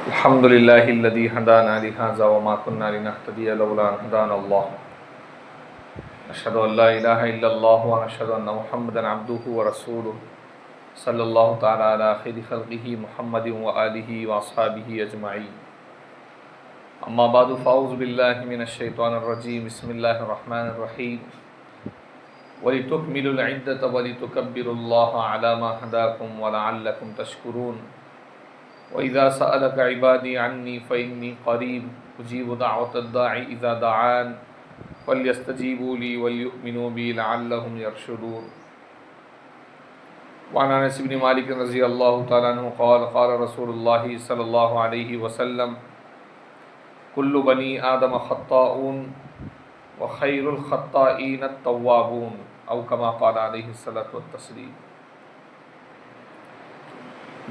الحمد لله الذي هدانا لهذا وما كنا لنهتدي لولا أن هدانا الله نشهد أن لا إله إلا الله ونشهد أن محمدا عبده ورسوله صلى الله تعالى على خير خلقه محمد وآله وأصحابه أجمعين أما بعد فأعوذ بالله من الشيطان الرجيم بسم الله الرحمن الرحيم ولتكملوا العدة ولتكبروا الله على ما هداكم ولعلكم تشكرون وَإِذَا سَأَلَكَ عِبَادِي عَنِّي فَإِنِّي قَرِيبٌ أُجِيبُ دَعْوَةَ الدَّاعِ إِذَا دَعَانِ فَلْيَسْتَجِيبُوا لِي وَلْيُؤْمِنُوا بِي لَعَلَّهُمْ يَرْشُدُونَ وعن انس بن مالک رضی اللہ تعالیٰ عنہ قال قال رسول اللہ صلی اللہ علیہ وسلم كل بنی آدم خطاؤون وخیر الخطائین التوابون او کما قال علیہ الصلاۃ والتسلیم۔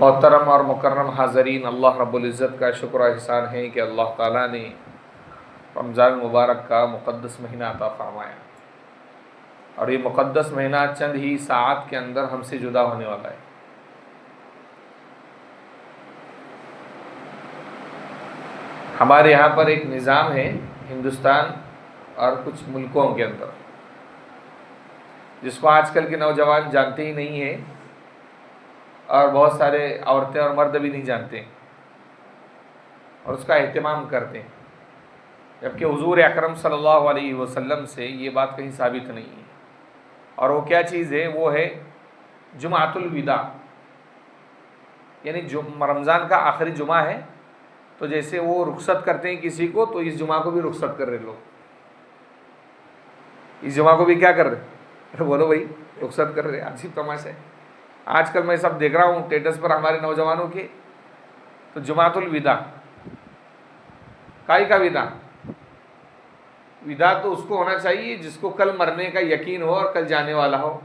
محترم اور مکرم حاضرین، اللہ رب العزت کا شکر و احسان ہے کہ اللہ تعالیٰ نے رمضان المبارک کا مقدس مہینہ عطا فرمایا، اور یہ مقدس مہینہ چند ہی ساعات کے اندر ہم سے جدا ہونے والا ہے۔ ہمارے یہاں پر ایک نظام ہے ہندوستان اور کچھ ملکوں کے اندر، جس کو آج کل کے نوجوان جانتے ہی نہیں ہیں، اور بہت سارے عورتیں اور مرد بھی نہیں جانتے اور اس کا اہتمام کرتے ہیں، جبکہ حضور اکرم صلی اللہ علیہ وسلم سے یہ بات کہیں ثابت نہیں ہے۔ اور وہ کیا چیز ہے؟ وہ ہے جمعۃ الوداع، یعنی رمضان کا آخری جمعہ ہے تو جیسے وہ رخصت کرتے ہیں کسی کو، تو اس جمعہ کو بھی رخصت کر رہے لوگ، اس جمعہ کو بھی کیا کر رہے؟ بولو بھائی، رخصت کر رہے۔ عجیب تماشا ہے، آج کل میں سب دیکھ رہا ہوں اسٹیٹس پر ہمارے نوجوانوں کے، تو جمعۃ الوداع، کائی کا وداع؟ وداع تو اس کو ہونا چاہیے جس کو کل مرنے کا یقین ہو اور کل جانے والا ہو،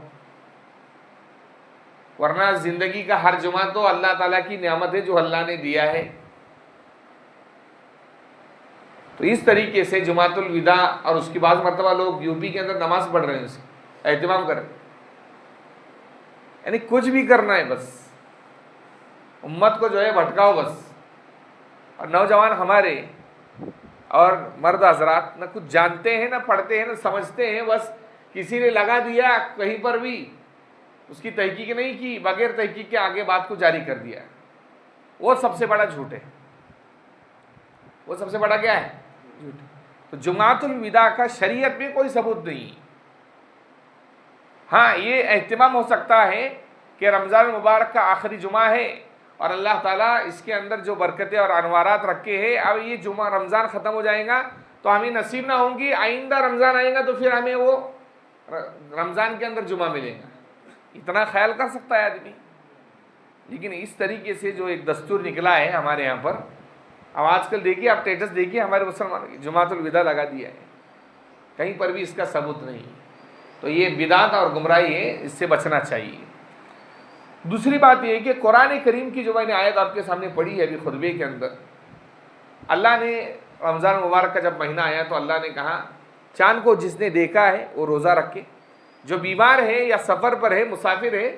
ورنہ زندگی کا ہر جمعہ تو اللہ تعالیٰ کی نعمت ہے جو اللہ نے دیا ہے۔ تو اس طریقے سے جمعۃ الوداع، اور اس کی بعض مرتبہ لوگ یو پی کے اندر نماز پڑھ رہے ہیں، اس اہتمام کر رہے ہیں، یعنی کچھ بھی کرنا ہے، بس امت کو جو ہے بھٹکاؤ بس۔ اور نوجوان ہمارے اور مرد حضرات نہ کچھ جانتے ہیں، نہ پڑھتے ہیں، نہ سمجھتے ہیں، بس کسی نے لگا دیا کہیں پر بھی، اس کی تحقیق نہیں کی، بغیر تحقیق کے آگے بات کو جاری کر دیا۔ وہ سب سے بڑا جھوٹ ہے، وہ سب سے بڑا کیا ہے؟ جھوٹ۔ تو جمعۃ الوداع کا شریعت میں کوئی ثبوت نہیں۔ ہاں، یہ اہتمام ہو سکتا ہے کہ رمضان المبارک کا آخری جمعہ ہے اور اللہ تعالیٰ اس کے اندر جو برکتیں اور انوارات رکھے ہیں، اب یہ جمعہ رمضان ختم ہو جائے گا تو ہمیں نصیب نہ ہوں گی، آئندہ رمضان آئے گا تو پھر ہمیں وہ رمضان کے اندر جمعہ ملے گا، اتنا خیال کر سکتا ہے آدمی۔ لیکن اس طریقے سے جو ایک دستور نکلا ہے ہمارے یہاں پر، اب آج کل دیکھیے، آپ اسٹیٹس دیکھیے ہمارے مسلمانوں کی، جمعۃ الوداع لگا دیا ہے، کہیں پر بھی اس کا ثبوت نہیں۔ تو یہ بدعت اور گمراہی ہے، اس سے بچنا چاہیے۔ دوسری بات یہ ہے کہ قرآن کریم کی جو میں نے آیت آپ کے سامنے پڑھی ہے ابھی خطبے کے اندر، اللہ نے رمضان مبارک کا جب مہینہ آیا تو اللہ نے کہا چاند کو جس نے دیکھا ہے وہ روزہ رکھے، جو بیمار ہے یا سفر پر ہے، مسافر ہے،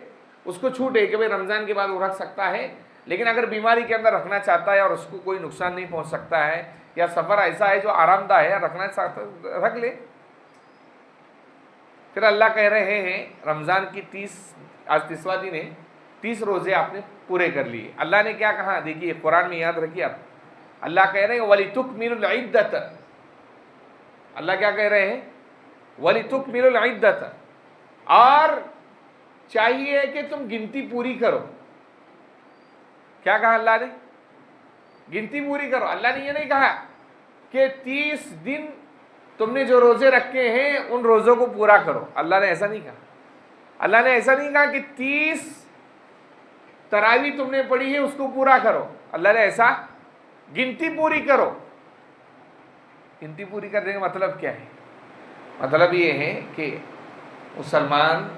اس کو چھوٹ ہے کہ بھائی رمضان کے بعد وہ رکھ سکتا ہے، لیکن اگر بیماری کے اندر رکھنا چاہتا ہے اور اس کو کوئی نقصان نہیں پہنچ سکتا ہے، یا سفر ایسا ہے جو آرام دہ ہے، رکھنا چاہتا ہے رکھ لے۔ پھر اللہ کہہ رہے ہیں رمضان کی 30واں دن ہے، 30 روزے آپ نے پورے کر لیے۔ اللہ نے کیا کہا؟ دیکھیے قرآن میں یاد رکھیے آپ، اللہ کہہ رہے ہیں وَلِتُكْمِلُوا الْعِدَّةَ، اللہ کیا کہہ رہے ہیں؟ وَلِتُكْمِلُوا الْعِدَّةَ، اور چاہیے کہ تم گنتی پوری کرو۔ کیا کہا اللہ نے؟ گنتی پوری کرو۔ اللہ نے یہ نہیں کہا کہ 30 دن تم نے جو روزے رکھے ہیں ان روزوں کو پورا کرو، اللہ نے ایسا نہیں کہا۔ اللہ نے ایسا نہیں کہا کہ 30 تراویح تم نے پڑھی ہے اس کو پورا کرو، اللہ نے ایسا گنتی پوری کرو۔ گنتی پوری کرنے کا مطلب کیا ہے؟ مطلب یہ ہے کہ مسلمان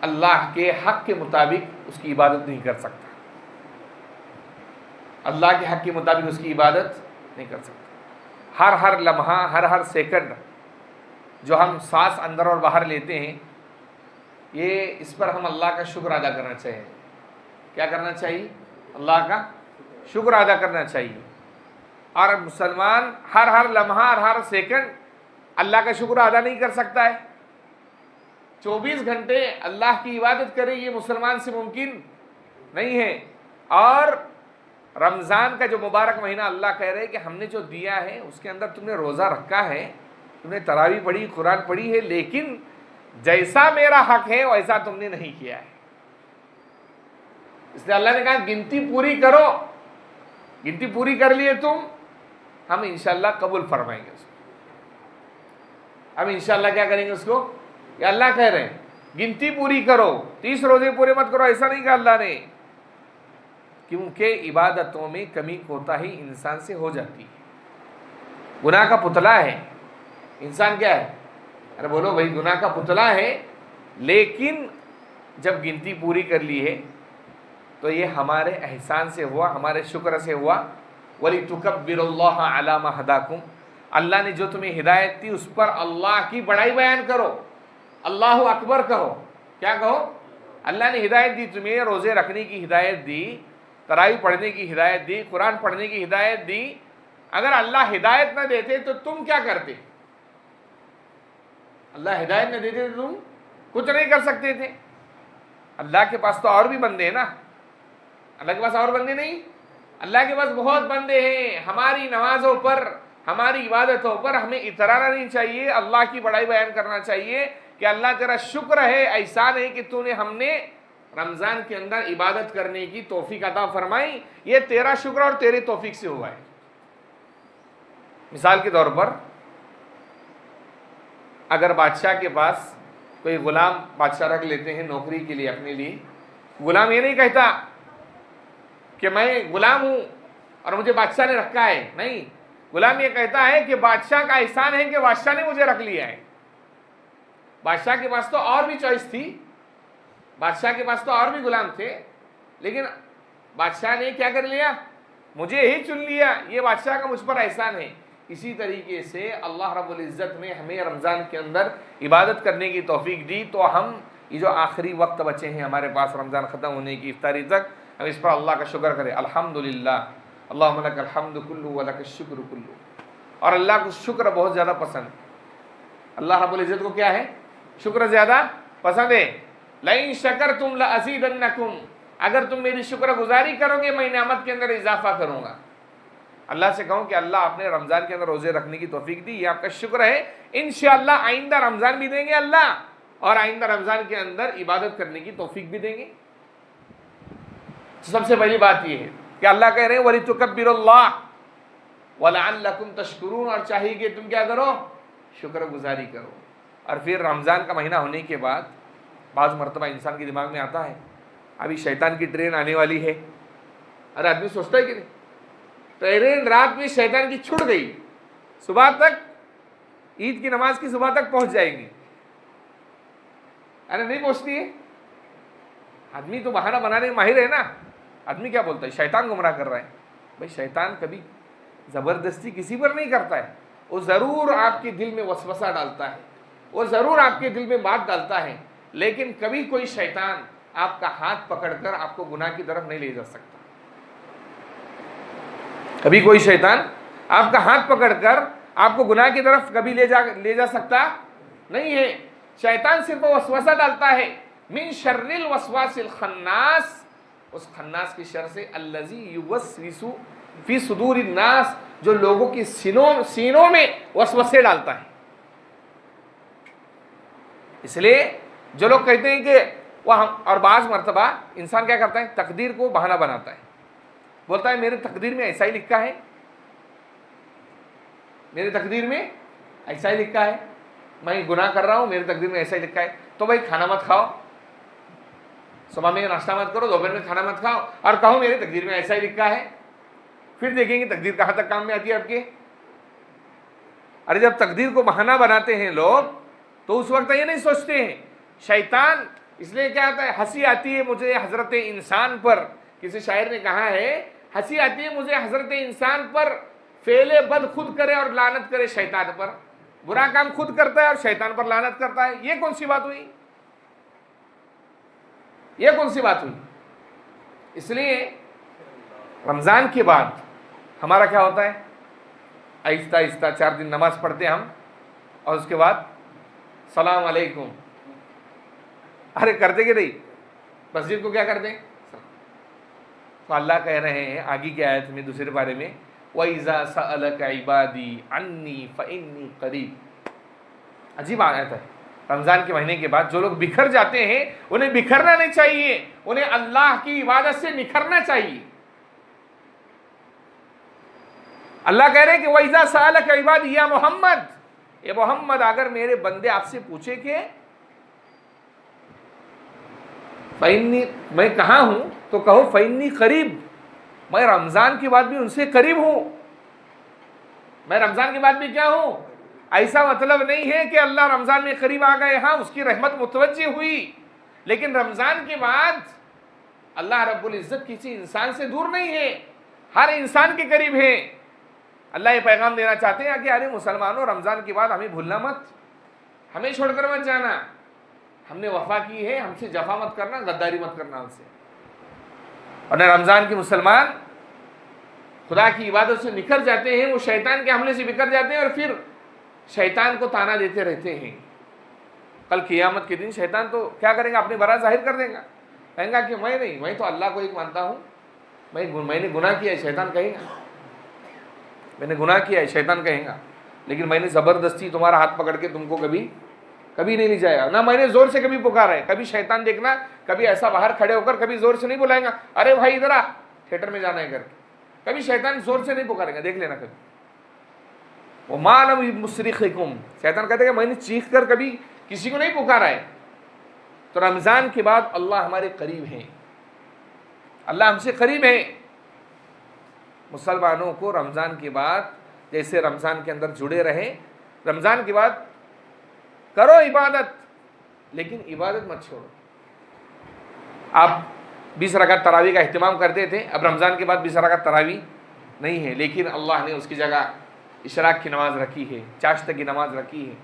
اللہ کے حق کے مطابق اس کی عبادت نہیں کر سکتا، اللہ کے حق کے مطابق اس کی عبادت نہیں کر سکتا۔ ہر لمحہ، ہر سیکنڈ جو ہم سانس اندر اور باہر لیتے ہیں، یہ اس پر ہم اللہ کا شکر ادا کرنا چاہیے۔ کیا کرنا چاہیے؟ اللہ کا شکر ادا کرنا چاہیے. اور مسلمان ہر لمحہ اور ہر سیکنڈ اللہ کا شکر ادا نہیں کر سکتا ہے. 24 گھنٹے اللہ کی عبادت کرے یہ مسلمان سے ممکن نہیں ہے. اور رمضان کا جو مبارک مہینہ اللہ کہہ رہے کہ ہم نے جو دیا ہے اس کے اندر تم نے روزہ رکھا ہے, تم نے تراویح پڑھی, قرآن پڑھی ہے, لیکن جیسا میرا حق ہے ویسا تم نے نہیں کیا ہے. اس لیے اللہ نے کہا گنتی پوری کرو. گنتی پوری کر لیے تم, ہم انشاءاللہ قبول فرمائیں گے اس کو. ہم انشاءاللہ کیا کریں گے اس کو, کہ اللہ کہہ رہے ہیں گنتی پوری کرو, 30 روزے پورے مت کرو, ایسا نہیں کہا اللہ نے, کیونکہ عبادتوں میں کمی کوتاہی انسان سے ہو جاتی ہے. گناہ کا پتلا ہے انسان. کیا ہے؟ ارے بولو بھائی, گناہ کا پتلا ہے. لیکن جب گنتی پوری کر لی ہے تو یہ ہمارے احسان سے ہوا, ہمارے شکر سے ہوا. وَلِتُكَبِّرُوا اللَّهَ عَلَى مَا هَدَاكُمْ, اللہ نے جو تمہیں ہدایت دی اس پر اللہ کی بڑائی بیان کرو, اللہ اکبر کہو. کیا کہو؟ اللہ نے ہدایت دی تمہیں, روزے رکھنے کی ہدایت دی, تراویح پڑھنے کی ہدایت دی, قرآن پڑھنے کی ہدایت دی. اگر اللہ ہدایت نہ دیتے تو تم کیا کرتے؟ اللہ ہدایت نہ دیتے تو تم کچھ نہیں کر سکتے تھے. اللہ کے پاس تو اور بھی بندے ہیں نا. اللہ کے پاس اور بندے نہیں, اللہ کے پاس بہت بندے ہیں. ہماری نمازوں پر, ہماری عبادتوں پر ہمیں اترانا نہیں چاہیے, اللہ کی بڑائی بیان کرنا چاہیے کہ اللہ تیرا شکر ہے, احسان ہے کہ تو نے ہم نے رمضان کے اندر عبادت کرنے کی توفیق عطا فرمائی. یہ تیرا شکر اور تیری توفیق سے ہوا ہے. مثال کے طور پر اگر بادشاہ کے پاس کوئی غلام بادشاہ رکھ لیتے ہیں نوکری کے لیے اپنے لیے, غلام یہ نہیں کہتا کہ میں غلام ہوں اور مجھے بادشاہ نے رکھا ہے, نہیں. غلام یہ کہتا ہے کہ بادشاہ کا احسان ہے کہ بادشاہ نے مجھے رکھ لیا ہے. بادشاہ کے پاس تو اور بھی چوائس تھی, بادشاہ کے پاس تو اور بھی غلام تھے, لیکن بادشاہ نے کیا کر لیا, مجھے ہی چن لیا. یہ بادشاہ کا مجھ پر احسان ہے. اسی طریقے سے اللہ رب العزت نے ہمیں رمضان کے اندر عبادت کرنے کی توفیق دی, تو ہم یہ جو آخری وقت بچے ہیں ہمارے پاس رمضان ختم ہونے کی افطاری تک, ہم اس پر اللہ کا شکر کریں. الحمدللہ اللہم لک الحمد کلہ ولک الشکر کلہ. اور اللہ کو شکر بہت زیادہ پسند ہے. اللہ رب العزت کو کیا ہے, شکر زیادہ پسند ہے. لئن شکرتم لازیدنکم, اگر تم میری شکر گزاری کرو گے میں نعمت کے اندر اضافہ کروں گا. اللہ سے کہوں کہ اللہ آپ نے رمضان کے اندر روزے رکھنے کی توفیق دی, یہ آپ کا شکر ہے. انشاءاللہ آئندہ رمضان بھی دیں گے اللہ, اور آئندہ رمضان کے اندر عبادت کرنے کی توفیق بھی دیں گے. سب سے پہلی بات یہ ہے کہ اللہ کہہ رہے ہیں وَلِتُكَبِّرُوا اللَّهَ وَلَعَلَّكُمْ تَشْكُرُونَ, اور چاہیے کہ تم کیا کرو, شکر گزاری کرو. اور پھر رمضان کا مہینہ ہونے کے بعد بعض مرتبہ انسان کے دماغ میں آتا ہے ابھی شیطان کی ٹرین آنے والی ہے. ارے آدمی سوچتا ہے کہ نہیں, ٹرین رات میں شیطان کی چھوٹ گئی, صبح تک عید کی نماز کی صبح تک پہنچ جائے گی. ارے نہیں پہنچتی ہے. آدمی تو بہانہ بنانے میں ماہر ہے نا. آدمی کیا بولتا ہے, شیطان گمراہ کر رہا ہے. بھائی شیطان کبھی زبردستی کسی پر نہیں کرتا ہے, وہ ضرور آپ کے دل میں وسوسہ ڈالتا ہے, وہ ضرور آپ کے دل میں بات ڈالتا ہے, لیکن کبھی کوئی شیطان آپ کا ہاتھ پکڑ کر آپ کو گناہ کی طرف نہیں لے جا سکتا. کبھی کوئی شیطان آپ کا ہاتھ پکڑ کر آپ کو گناہ کی طرف کبھی لے جا سکتا نہیں ہے. شیطان صرف وسوسہ ڈالتا ہے. من شر الوسواس الخناس, اس خناس کی شر سے, الذی یوسوس فی صدور الناس, جو لوگوں کی سینوں میں وسوسے ڈالتا ہے. اس لیے جو لوگ کہتے ہیں کہ وہ اور بعض مرتبہ انسان کیا کرتا ہے, تقدیر کو بہانہ بناتا ہے. بولتا ہے میرے تقدیر میں ایسا ہی لکھا ہے, میرے تقدیر میں ایسا ہی لکھا ہے, میں گناہ کر رہا ہوں, میرے تقدیر میں ایسا ہی لکھا ہے. تو بھائی کھانا مت کھاؤ, صبح میں ناشتہ مت کرو, دوپہر میں کھانا مت کھاؤ, اور کہو میرے تقدیر میں ایسا ہی لکھا ہے. پھر دیکھیں گے تقدیر کہاں تک کام میں آتی ہے آپ کے. ارے جب تقدیر کو بہانہ بناتے ہیں لوگ تو اس وقت یہ نہیں سوچتے ہیں شیطان. اس لیے کیا ہوتا ہے, ہنسی آتی ہے مجھے حضرت انسان پر. کسی شاعر نے کہا ہے ہنسی آتی ہے مجھے حضرت انسان پر, فعل بد خود کرے اور لعنت کرے شیطان پر. برا کام خود کرتا ہے اور شیطان پر لعنت کرتا ہے. یہ کون سی بات ہوئی, یہ کون سی بات ہوئی. اس لیے رمضان کے بعد ہمارا کیا ہوتا ہے؟ آہستہ آہستہ 4 دن نماز پڑھتے ہیں ہم، اور اس کے بعد سلام علیکم، ارے کرتے کہ نہیں؟ مسجد کو کیا کرتے ہیں؟ تو اللہ کہہ رہے ہیں آگے کی آیت میں دوسرے بارے میں، وَإِذَا سَأَلَكَ عِبَادِي عَنِّي فَإِنِّي قَرِيبٌ۔ عجیب آیت ہے۔ رمضان کے مہینے کے بعد جو لوگ بکھر جاتے ہیں انہیں بکھرنا نہیں چاہیے، انہیں اللہ کی عبادت سے نکھرنا چاہیے۔ اللہ کہہ رہے ہیں کہ وَإِذَا سَأَلَكَ عِبَادِي، یا محمد، اے محمد اگر میرے بندے آپ سے پوچھے کہ فَإِنِّي، میں کہاں ہوں، تو کہو فَإِنِّي قریب، میں رمضان کے بعد بھی ان سے قریب ہوں۔ میں رمضان کے بعد بھی کیا ہوں؟ ایسا مطلب نہیں ہے کہ اللہ رمضان میں قریب آ گئے، ہاں اس کی رحمت متوجہ ہوئی، لیکن رمضان کے بعد اللہ رب العزت کسی انسان سے دور نہیں ہے، ہر انسان کے قریب ہے۔ اللہ یہ پیغام دینا چاہتے ہیں کہ ارے مسلمانوں، رمضان کے بعد ہمیں بھولنا مت، ہمیں چھوڑ کر مت جانا، ہم نے وفا کی ہے، ہم سے جفا مت کرنا، غداری مت کرنا ہم سے۔ اور رمضان کے مسلمان خدا کی عبادت سے نکھر جاتے ہیں، وہ شیطان کے حملے سے بکھر جاتے ہیں، اور پھر شیطان کو تانا دیتے رہتے ہیں۔ کل قیامت کے دن شیطان تو کیا کرے گا؟ اپنی برا ظاہر کر دے گا، کہیں گا کہ میں نہیں، میں تو اللہ کو ایک مانتا ہوں، میں نے گناہ کیا ہے، شیطان کہے گا میں نے گناہ کیا ہے، شیطان کہے گا، لیکن میں نے زبردستی تمہارا ہاتھ پکڑ کے تم کو کبھی نہیں لے جائے گا، نہ میں نے زور سے کبھی پکارا ہے۔ کبھی شیطان دیکھنا، کبھی ایسا باہر کھڑے ہو کر کبھی زور سے نہیں بلائیں گا، ارے بھائی ادھر آ، تھیٹر میں جانا ہے کر کے، کبھی شیطان زور سے نہیں پکارے گا، دیکھ لینا کبھی۔ وَمَا لَمْ يُصْرِخْكُمْ، شیطان کہتے ہیں کہ میں نے چیخ کر کبھی کسی کو نہیں پکارا ہے۔ تو رمضان کے بعد اللہ ہمارے قریب ہیں، اللہ ہم سے قریب ہے۔ مسلمانوں کو رمضان کے بعد جیسے رمضان کے اندر جڑے رہیں، رمضان کے بعد کرو عبادت، لیکن عبادت مت چھوڑو۔ آپ 20 رکعت تراویح کا اہتمام کرتے تھے، اب رمضان کے بعد 20 رکعت تراویح نہیں ہے، لیکن اللہ نے اس کی جگہ اشراق کی نماز رکھی ہے، چاشت کی نماز رکھی ہے،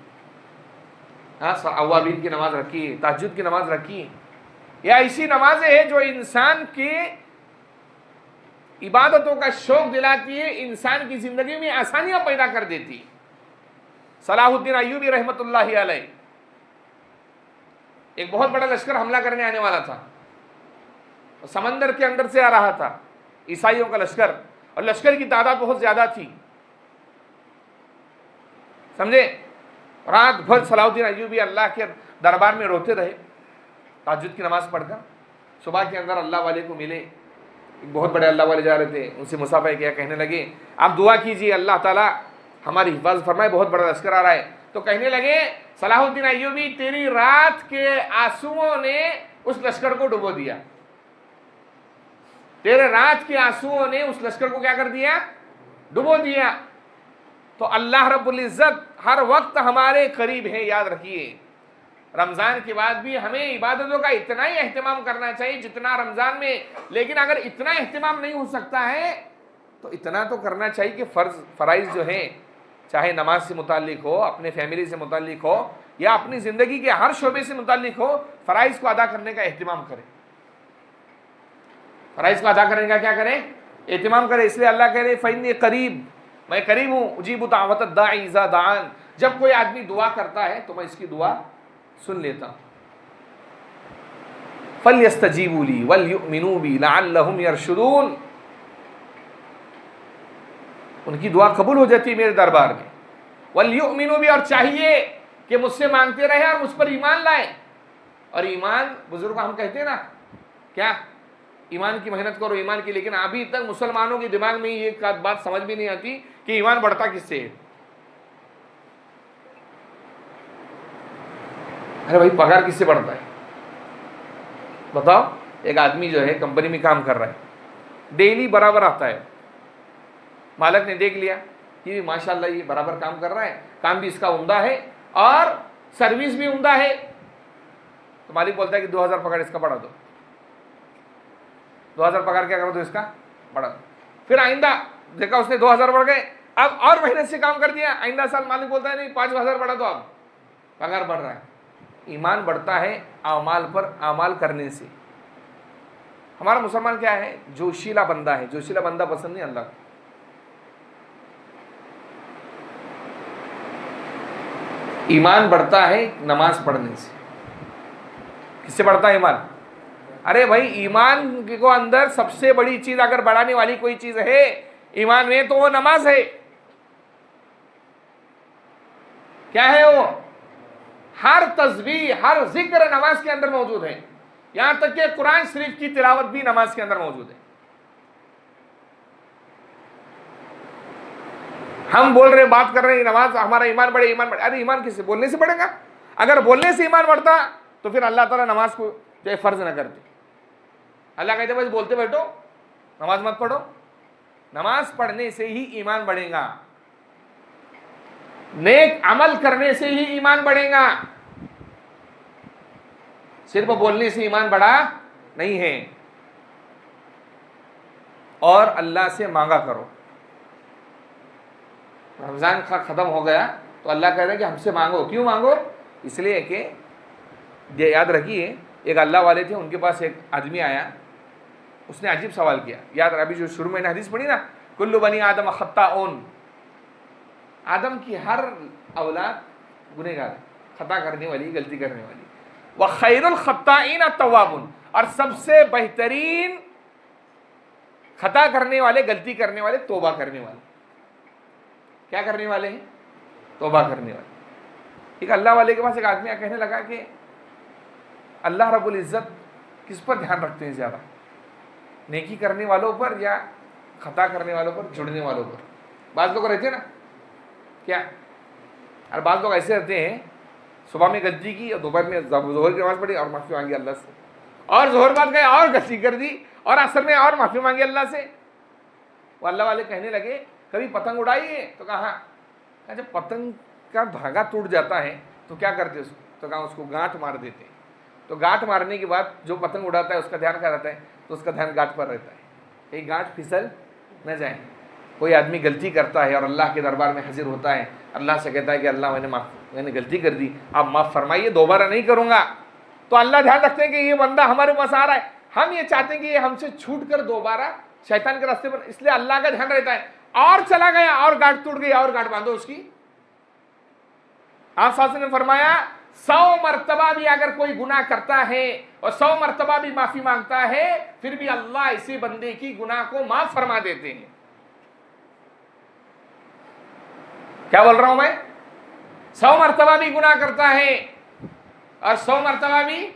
اوابین کی نماز رکھی ہے، تہجد کی نماز رکھی ہے۔ یہ ایسی نمازیں ہیں جو انسان کے عبادتوں کا شوق دلاتی ہے، انسان کی زندگی میں آسانیاں پیدا کر دیتی۔ صلاح الدین ایوبی رحمۃ اللہ علیہ، ایک بہت بڑا لشکر حملہ کرنے آنے والا تھا، سمندر کے اندر سے آ رہا تھا عیسائیوں کا لشکر، اور لشکر کی تعداد بہت زیادہ تھی، سمجھے؟ رات بھر صلاح الدین ایوبی اللہ کے دربار میں روتے رہے، تہجد کی نماز پڑھ کر۔ صبح کے اندر اللہ والے کو ملے، ایک بہت بڑے اللہ والے جا رہے تھے، ان سے مصافحہ کیا، کہنے لگے آپ دعا کیجیے اللہ تعالیٰ ہماری حفاظت فرمائے، بہت بڑا لشکر آ رہا ہے۔ تو کہنے لگے صلاح الدین ایوبی، تیری رات کے آنسوؤں نے اس لشکر کو ڈبو دیا، تیرے رات کے آنسوؤں نے اس لشکر کو کیا کر دیا؟ ڈبو دیا۔ تو اللہ رب العزت ہر وقت ہمارے قریب ہے، یاد رکھیے۔ رمضان کے بعد بھی ہمیں عبادتوں کا اتنا ہی اہتمام کرنا چاہیے جتنا رمضان میں، لیکن اگر اتنا اہتمام نہیں ہو سکتا ہے تو اتنا تو کرنا چاہیے کہ فرائض جو ہیں، چاہے نماز سے متعلق ہو، اپنے فیملی سے متعلق ہو، یا اپنی زندگی کے ہر شعبے سے متعلق ہو، فرائض کو ادا کرنے کا اہتمام کریں، فرائض کو ادا کرنے کا کیا کریں؟ اہتمام کریں۔ اس لیے اللہ کہہ رہے فَإِنِّي قریب، میں قریب ہوں، اجیب دعوت الداعی اذا دعان، جب کوئی آدمی دعا کرتا ہے تو میں اس کی دعا سن لیتا ہوں۔ فَلْيَسْتَجِيبُوا لِي وَلْيُؤْمِنُوا بِي لَعَلَّهُمْ يَرْشُدُونَ، ان کی دعا قبول ہو جاتی ہے میرے دربار میں۔ وَلْيُؤْمِنُوا بِي، اور چاہیے کہ مجھ سے مانگتے رہے اور مجھ پر ایمان لائے۔ اور ایمان، بزرگ ہم کہتے ہیں نا کیا، ایمان کی محنت کرو، ایمان کی، لیکن ابھی تک مسلمانوں کے دماغ میں یہ بات سمجھ بھی نہیں آتی کہ ایمان بڑھتا کس سے ہے۔ ارے بھائی پگار کس سے بڑھتا ہے بتاؤ؟ ایک آدمی جو ہے کمپنی میں کام کر رہا ہے، ڈیلی برابر آتا ہے، مالک نے دیکھ لیا کہ ماشاءاللہ یہ برابر کام کر رہا ہے، کام بھی اس کا عمدہ ہے اور سروس بھی عمدہ ہے، تو مالک بولتا ہے کہ 2000 پکڑ اس کا بڑھا دو، 2000 پکڑ کیا کرو تو اس کا بڑھا دو۔ پھر آئندہ دیکھا اس نے 2000 بڑھ گئے، اب اور محنت سے کام کر دیا، آئندہ سال مالک بولتا ہے نہیں 5000 بڑھا دو، اب پگار بڑھ رہا ہے۔ ایمان بڑھتا ہے اعمال پر اعمال کرنے سے۔ ہمارا مسلمان کیا ہے؟ جوشیلا بندہ ہے. جوشیلا بندہ پسند نہیں اللہ کو. ایمان بڑھتا ہے نماز پڑھنے سے. کس سے بڑھتا ہے ایمان؟ ارے بھائی ایمان کو اندر سب سے بڑی چیز اگر بڑھانے والی کوئی چیز ہے ایمان میں تو وہ نماز ہے. کیا ہے وہ؟ ہر تسبیح ہر ذکر نماز کے اندر موجود ہے. یہاں تک کہ قرآن شریف کی تلاوت بھی نماز کے اندر موجود ہے. ہم بول رہے بات کر رہے ہیں نماز ہمارا ایمان بڑھے ایمان بڑھے. ارے ایمان کس سے؟ بولنے سے بڑھے گا. اگر بولنے سے ایمان بڑھتا تو پھر اللہ تعالیٰ نماز کو جو فرض نہ کرتے. اللہ کہتے بس بولتے بیٹھو نماز مت پڑھو. نماز پڑھنے سے ہی ایمان بڑھے گا. نیک عمل کرنے سے ہی ایمان بڑھے گا. صرف بولنے سے ایمان بڑھا نہیں ہے. اور اللہ سے مانگا کرو. رمضان ختم ہو گیا تو اللہ کہہ رہے ہیں کہ ہم سے مانگو. کیوں مانگو؟ اس لیے کہ یاد رکھیے ایک اللہ والے تھے, ان کے پاس ایک آدمی آیا, اس نے عجیب سوال کیا. یاد ابھی جو شروع میں نے حدیث پڑھی نا, کل بنی آدم خطاؤن, آدم کی ہر اولاد گنہگار ہے, خطا کرنے والی, غلطی کرنے والی. وخیر الخطائین التوابون, اور سب سے بہترین خطا کرنے والے, غلطی کرنے والے, توبہ کرنے والے. کیا کرنے والے ہیں؟ توبہ کرنے والے. ایک اللہ والے کے پاس ایک آدمی کہنے لگا کہ اللہ رب العزت کس پر دھیان رکھتے ہیں زیادہ, نیکی کرنے والوں پر یا خطا کرنے والوں پر, جڑنے والوں پر؟ بعض لوگ رہتے ہیں نا کیا, اور بعض لوگ ایسے رہتے ہیں صبح میں غلطی کی اور دوپہر میں ظہر کی نماز پڑھی اور معافی مانگی اللہ سے, اور ظہر بعد گئے اور غلطی کر دی اور عصر میں اور معافی مانگی اللہ سے. وہ اللہ والے کہنے لگے کبھی پتنگ اڑائی ہے؟ تو کہا جب پتنگ کا دھاگا ٹوٹ جاتا ہے تو کیا کرتے اس کو؟ تو کہا اس کو گانٹھ مار دیتے. تو گانٹھ مارنے کے بعد جو پتنگ اڑاتا ہے اس کا دھیان کیا رہتا ہے؟ تو اس کا دھیان گانٹھ پر رہتا ہے, کہیں گانٹھ پھسل نہ جائے. کوئی آدمی غلطی کرتا ہے اور اللہ کے دربار میں حاضر ہوتا ہے, اللہ سے کہتا ہے کہ اللہ میں نے غلطی کر دی, آپ معاف فرمائیے, دوبارہ نہیں کروں گا. تو اللہ دھیان رکھتے ہیں کہ یہ بندہ ہمارے پاس آ رہا ہے, ہم یہ چاہتے ہیں کہ یہ ہم سے چھوٹ کر دوبارہ شیطان کے راستے پر, اس لیے اللہ کا دھیان رہتا ہے. اور چلا گیا اور گانٹھ ٹوٹ گئی, اور گانٹھ باندھو اس کی. آپ صلی اللہ علیہ وسلم نے فرمایا 100 مرتبہ بھی اگر کوئی گناہ کرتا ہے اور 100 مرتبہ بھی معافی مانگتا ہے پھر بھی اللہ اسی بندے کی گناہ کو معاف فرما دیتے ہیں. کیا بول رہا ہوں میں؟ 100 مرتبہ بھی گناہ کرتا ہے اور 100 مرتبہ بھی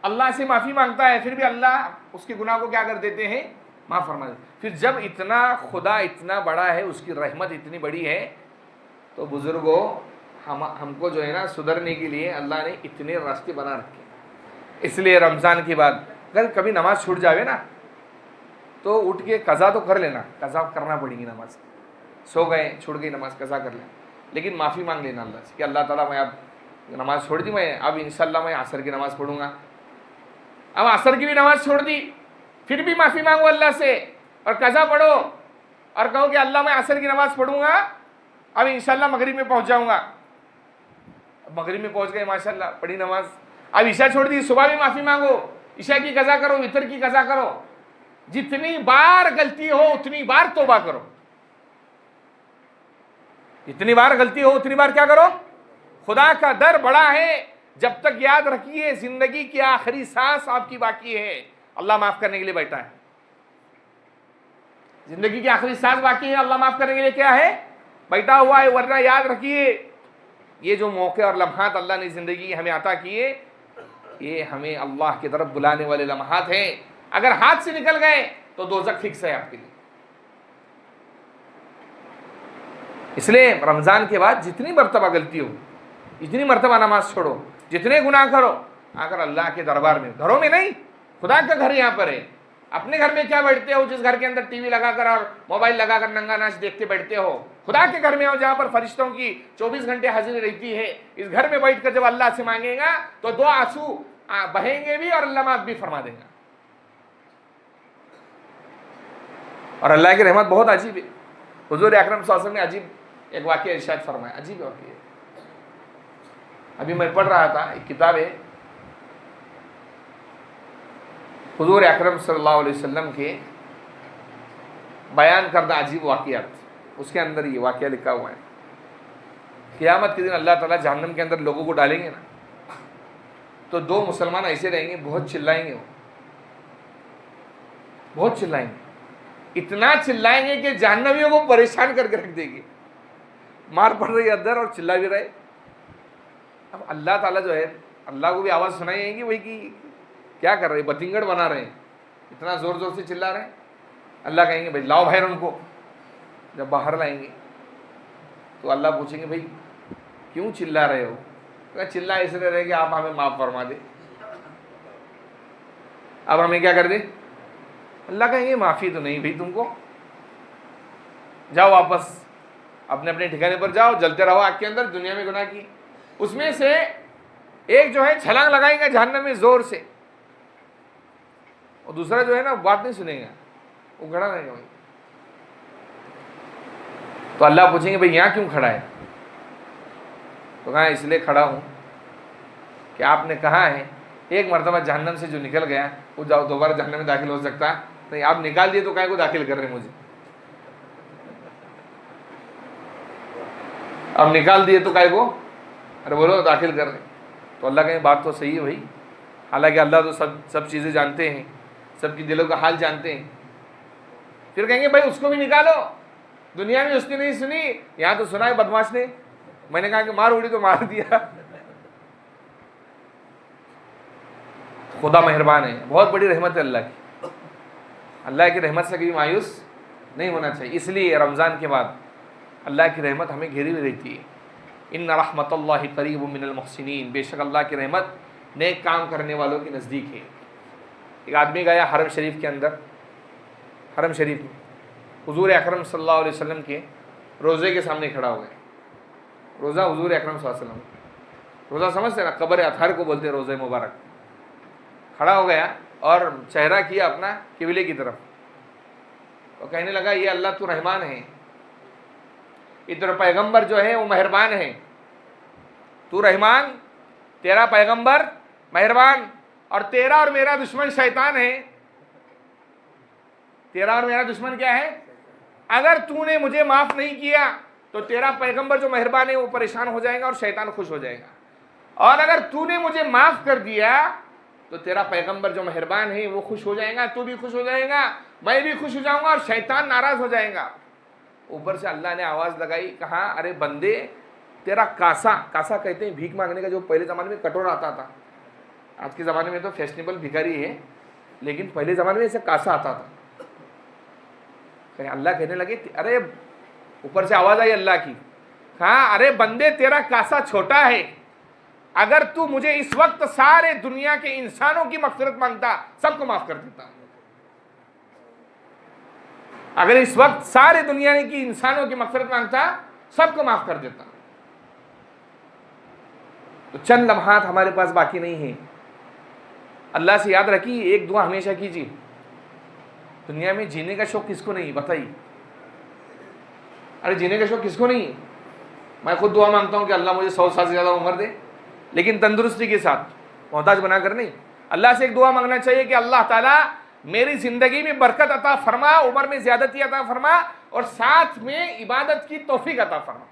اللہ سے معافی مانگتا ہے پھر بھی اللہ اس کے گناہ کو کیا کر دیتے ہیں؟ معاف فرما دیتے. پھر جب اتنا خدا اتنا بڑا ہے, اس کی رحمت اتنی بڑی ہے, تو بزرگوں ہم کو جو ہے نا سدھرنے کے لیے اللہ نے اتنے راستے بنا رکھے. اس لیے رمضان کے بعد اگر کبھی نماز چھوٹ جاوے نا تو اٹھ کے قضا تو کر لینا, قضا کرنا پڑے گی نماز. سو گئے, چھوڑ گئی نماز, قضا کر لیں, لیکن معافی مانگ لینا اللہ سے کہ اللہ تعالیٰ میں اب نماز چھوڑ دی, میں اب انشاءاللہ میں عصر کی نماز پڑھوں گا. اب عصر کی بھی نماز چھوڑ دی, پھر بھی معافی مانگو اللہ سے اور قضا پڑھو اور کہو کہ اللہ میں عصر کی نماز پڑھوں گا, اب انشاءاللہ مغرب میں پہنچ جاؤں گا. اب مغرب میں پہنچ گئے ماشاءاللہ, پڑھی نماز, اب عشاء چھوڑ دی, صبح بھی معافی مانگو, عشاء کی قضا کرو, وتر کی قضا کرو. جتنی بار غلطی ہو اتنی بار توبہ کرو, جتنی بار غلطی ہو اتنی بار کیا کرو؟ خدا کا در بڑا ہے. جب تک یاد رکھیے زندگی کی آخری سانس آپ کی باقی ہے, اللہ معاف کرنے کے لیے بیٹھا ہے. زندگی کی آخری سانس باقی ہے, اللہ معاف کرنے کے لیے کیا ہے؟ بیٹھا ہوا ہے. ورنہ یاد رکھیے یہ جو موقع اور لمحات اللہ نے زندگی ہمیں عطا کیے, یہ ہمیں اللہ کی طرف بلانے والے لمحات ہیں. اگر ہاتھ سے نکل گئے تو دوزخ فکس ہے آپ کے لیے. اس لیے رمضان کے بعد جتنی مرتبہ غلطی ہو, اتنی مرتبہ نماز چھوڑو, جتنے گناہ کرو, آ کر اللہ کے دربار میں, گھروں میں نہیں, خدا کا گھر یہاں پر ہے. اپنے گھر میں کیا بیٹھتے ہو جس گھر کے اندر ٹی وی لگا کر اور موبائل لگا کر ننگا ناچ دیکھتے بیٹھتے ہو؟ خدا کے گھر میں ہو جہاں پر فرشتوں کی 24 گھنٹے حاضری رہتی ہے. اس گھر میں بیٹھ کر جب اللہ سے مانگے گا تو 2 آنسو بہیں گے بھی اور اللہ معاف بھی فرما دے گا. اور اللہ کی رحمت بہت عجیب ہے. حضور اکرم صلی اللہ علیہ وسلم نے عجیب ایک واقعہ ارشاد فرمایا, عجیب واقعہ ہے. ابھی میں پڑھ رہا تھا, ایک کتاب ہے حضور اکرم صلی اللہ علیہ وسلم کے بیان کردہ عجیب واقعات، اس کے اندر یہ واقعہ لکھا ہوا ہے. قیامت کے دن اللہ تعالیٰ جہنم کے اندر لوگوں کو ڈالیں گے نا، تو دو مسلمان ایسے رہیں گے، بہت چلائیں گے، وہ بہت چلائیں گے، اتنا چلائیں گے کہ جہنمیوں کو پریشان کر کے رکھ دے گی. مار پڑ رہی ہے ادھر اور چلا بھی رہے. اب اللہ تعالیٰ جو ہے، اللہ کو بھی آواز سنائی جائے گی، وہی کہ کیا کر رہے، بتنگڑ بنا رہے ہیں، اتنا زور زور سے چلا رہے ہیں. اللہ کہیں گے بھائی لاؤ باہر ان کو. جب باہر لائیں گے تو اللہ پوچھیں گے بھائی کیوں چلا رہے ہو؟ چلا اس لیے رہے کہ آپ ہمیں معاف فرما دے. اب ہمیں کیا کر دے؟ اللہ کہیں گے معافی تو نہیں بھائی تم کو، جاؤ واپس اپنے اپنے ٹھکانے پر جاؤ، جلتے رہو آگ کے اندر. دنیا میں گناہ کی، اس میں سے ایک جو ہے چھلانگ لگائیں گے جہنم میں زور سے، اور دوسرا جو ہے نا بات نہیں سنے گا، وہ کھڑا رہے گا. تو اللہ پوچھیں گے بھائی یہاں کیوں کھڑا ہے؟ تو کہاں اس لیے کھڑا ہوں کہ آپ نے کہا ہے ایک مرتبہ جہنم سے جو نکل گیا وہ دوبارہ جہنم میں داخل ہو سکتا نہیں. آپ نکال دیے تو کائے کو داخل کر رہے ہیں مجھے؟ اب نکال دیے تو کائے کو ارے بولو داخل کر رہے ہیں. تو اللہ کہیں بات تو صحیح ہے بھائی، حالانکہ اللہ تو سب چیزیں جانتے ہیں، سب کی دلوں کا حال جانتے ہیں. پھر کہیں گے بھائی اس کو بھی نکالو، دنیا میں اس نے نہیں سنی، یہاں تو سنا ہے بدماش نے. میں نے کہا کہ مار اڑی تو مار دیا. خدا مہربان ہے، بہت بڑی رحمت ہے اللہ کی. اللہ کی رحمت سے کبھی مایوس نہیں ہونا چاہیے. اس لیے رمضان کے بعد اللہ کی رحمت ہمیں گھیری ہوئی رہتی ہے. ان رحمت اللہ قریب من المحسنین، بے شک اللہ کی رحمت نیک کام کرنے والوں کے نزدیک ہے. ایک آدمی گیا حرم شریف کے اندر، حرم شریف میں حضور اکرم صلی اللہ علیہ وسلم کے روزے کے سامنے کھڑا ہو گیا. روزہ حضور اکرم صلی اللہ علیہ وسلم، روزہ سمجھتے نا، قبر اطہر کو بولتے ہیں روزہ مبارک. کھڑا ہو گیا اور چہرہ کیا اپنا قبلے کی طرف، اور کہنے لگا یہ اللہ تو رحمان ہے، ادھر پیغمبر جو ہے وہ مہربان ہے. تو رحمان، تیرا پیغمبر مہربان، اور تیرا اور میرا دشمن شیطان ہے. تیرا اور میرا دشمن کیا ہے؟ اگر تو نے مجھے معاف نہیں کیا تو تیرا پیغمبر جو مہربان ہے وہ پریشان ہو جائے گا اور شیطان خوش ہو جائے گا. اور اگر تو نے مجھے معاف کر دیا تو تیرا پیغمبر جو مہربان ہے وہ خوش ہو جائے گا، تو بھی خوش ہو جائے گا، میں بھی خوش ہو جاؤں گا، اور شیطان ناراض ہو جائے گا. اوپر سے اللہ نے آواز لگائی، کہا ارے بندے تیرا کاسا، کاسا کہتے ہیں بھیک مانگنے کا، جو پہلے زمانے میں کٹورا آتا تھا. آج کے زمانے میں تو فیشنیبل بھکاری ہے، لیکن پہلے زمانے میں اسے کاسا آتا تھا. اللہ کہنے لگے، ارے اوپر سے آواز آئی اللہ کی، کہا ارے بندے تیرا کاسا چھوٹا ہے، اگر تو مجھے اس وقت سارے دنیا کے انسانوں کی مغفرت مانگتا سب کو معاف کر دیتا. اگر اس وقت سارے دنیا کی انسانوں کی مغفرت مانگتا سب کو معاف کر دیتا. تو چند لمحات ہمارے پاس باقی نہیں ہیں. اللہ سے یاد رکھیے، ایک دعا ہمیشہ کیجیے. دنیا میں جینے کا شوق کس کو نہیں بتائیے؟ ارے جینے کا شوق کس کو نہیں؟ میں خود دعا مانگتا ہوں کہ اللہ مجھے 100 سال سے زیادہ عمر دے، لیکن تندرستی کے ساتھ، محتاج بنا کر نہیں. اللہ سے ایک دعا مانگنا چاہیے کہ اللہ تعالیٰ میری زندگی میں برکت عطا فرما، عمر میں زیادتی عطا فرما، اور ساتھ میں عبادت کی توفیق عطا فرما.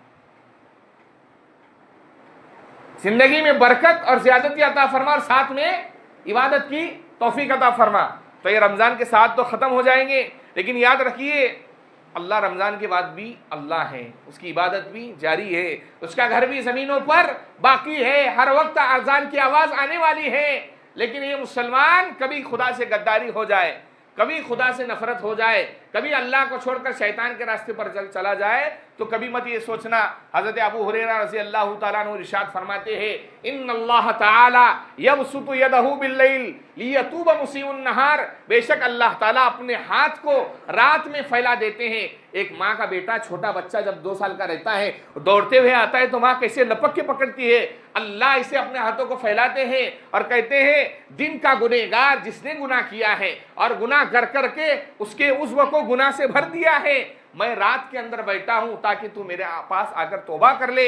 زندگی میں برکت اور زیادتی عطا فرما اور ساتھ میں عبادت کی توفیق عطا فرما. تو یہ رمضان کے ساتھ تو ختم ہو جائیں گے، لیکن یاد رکھیے اللہ رمضان کے بعد بھی اللہ ہے، اس کی عبادت بھی جاری ہے، اس کا گھر بھی زمینوں پر باقی ہے، ہر وقت اذان کی آواز آنے والی ہے. لیکن یہ مسلمان کبھی خدا سے غداری ہو جائے، کبھی خدا سے نفرت ہو جائے، کبھی اللہ کو چھوڑ کر شیطان کے راستے پر چلا جائے، تو کبھی مت یہ سوچنا. حضرت ابو ہریرہ رضی اللہ تعالیٰ عنہ ارشاد فرماتے ہیں، ان اللہ تعالی یبسط یدہ باللیل لیتوب مسیء النہار، بے شک اللہ تعالیٰ اپنے ہاتھ کو رات میں پھیلا دیتے ہیں. ایک ماں کا بیٹا، چھوٹا بچہ جب 2 سال کا رہتا ہے، دوڑتے ہوئے آتا ہے تو ماں کیسے لپک کے پکڑتی ہے. اللہ اسے اپنے ہاتھوں کو پھیلاتے ہیں اور کہتے ہیں دن کا گنہگار جس نے گناہ کیا ہے اور گناہ کر کے اس کے عضو کو گناہ سے بھر دیا ہے، میں رات کے اندر بیٹھا ہوں تاکہ تو میرے پاس آ کر توبہ کر لے.